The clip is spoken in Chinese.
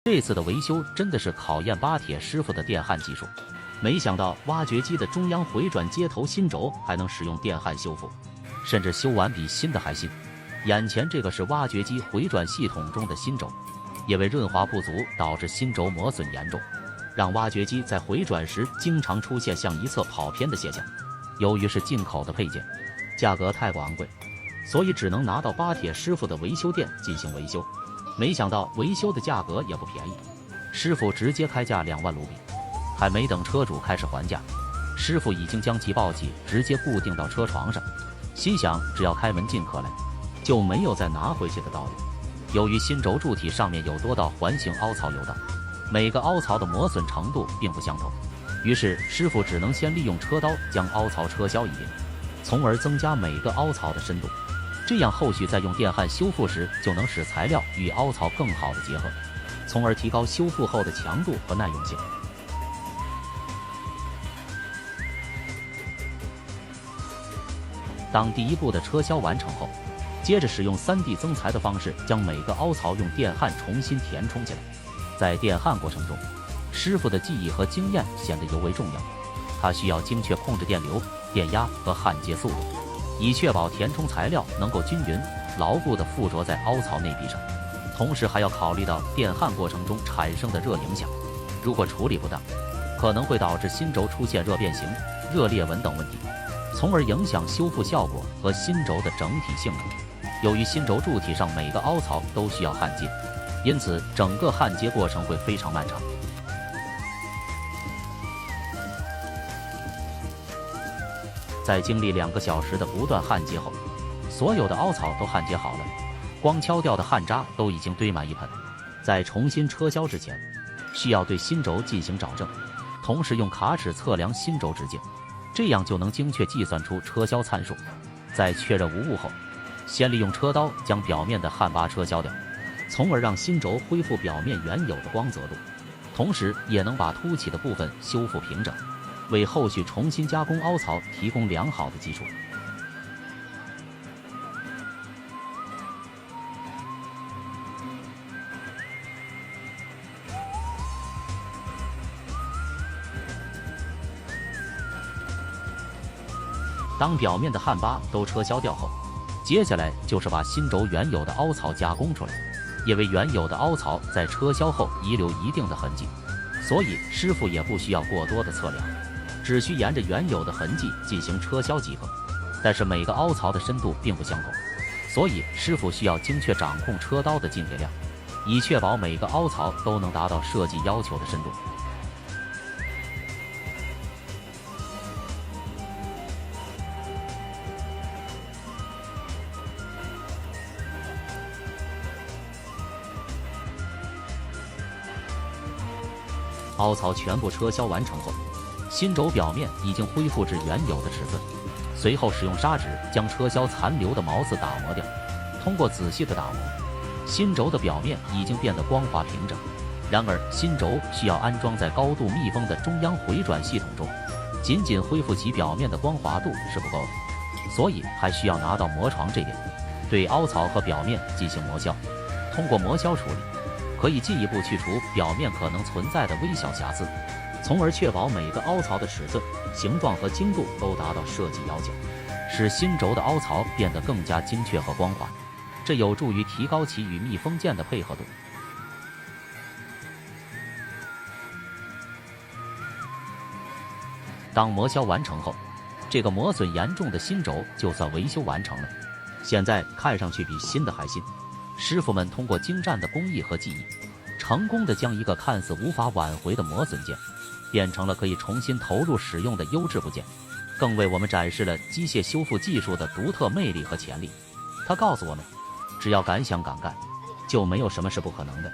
这次的维修真的是考验巴铁师傅的电焊技术。没想到挖掘机的中央回转接头新轴还能使用电焊修复，甚至修完比新的还新。眼前这个是挖掘机回转系统中的新轴，因为润滑不足导致新轴磨损严重，让挖掘机在回转时经常出现向一侧跑偏的现象。由于是进口的配件，价格太过昂贵，所以只能拿到巴铁师傅的维修店进行维修。没想到维修的价格也不便宜，师傅直接开价2万卢比，还没等车主开始还价，师傅已经将其抱起，直接固定到车床上，心想只要开门进客来，就没有再拿回去的道理。由于新轴柱体上面有多道环形凹槽流荡，每个凹槽的磨损程度并不相同，于是师傅只能先利用车刀将凹槽车削一遍，从而增加每个凹槽的深度。这样后续在用电焊修复时，就能使材料与凹槽更好的结合，从而提高修复后的强度和耐用性。当第一步的车削完成后，接着使用3D 增材的方式，将每个凹槽用电焊重新填充起来。在电焊过程中，师傅的技艺和经验显得尤为重要，他需要精确控制电流、电压和焊接速度，以确保填充材料能够均匀、牢固地附着在凹槽内壁上。同时还要考虑到电焊过程中产生的热影响，如果处理不当，可能会导致新轴出现热变形、热裂纹等问题，从而影响修复效果和新轴的整体性能。由于新轴柱体上每个凹槽都需要焊接，因此整个焊接过程会非常漫长。在经历2个小时的不断焊接后，所有的凹槽都焊接好了，光敲掉的焊渣都已经堆满一盆。在重新车削之前，需要对新轴进行找正，同时用卡尺测量新轴直径，这样就能精确计算出车削参数。在确认无误后，先利用车刀将表面的焊疤车削掉，从而让新轴恢复表面原有的光泽度，同时也能把凸起的部分修复平整，为后续重新加工凹槽提供良好的基础。当表面的焊疤都车削掉后，接下来就是把新轴原有的凹槽加工出来。因为原有的凹槽在车削后遗留一定的痕迹，所以师傅也不需要过多的测量，只需沿着原有的痕迹进行车削即可。但是每个凹槽的深度并不相同，所以师傅需要精确掌控车刀的进铁量，以确保每个凹槽都能达到设计要求的深度。凹槽全部车削完成后，新轴表面已经恢复至原有的尺寸。随后使用砂纸将车削残留的毛刺打磨掉。通过仔细的打磨，新轴的表面已经变得光滑平整。然而，新轴需要安装在高度密封的中央回转系统中，仅仅恢复其表面的光滑度是不够的，所以还需要拿到磨床这边，对凹槽和表面进行磨削。通过磨削处理，可以进一步去除表面可能存在的微小瑕疵，从而确保每个凹槽的尺寸、形状和精度都达到设计要求，使新轴的凹槽变得更加精确和光滑。这有助于提高其与密封件的配合度。当磨削完成后，这个磨损严重的新轴就算维修完成了。现在看上去比新的还新。师傅们通过精湛的工艺和技艺，成功地将一个看似无法挽回的磨损件，变成了可以重新投入使用的优质部件，更为我们展示了机械修复技术的独特魅力和潜力。它告诉我们，只要敢想敢干，就没有什么是不可能的。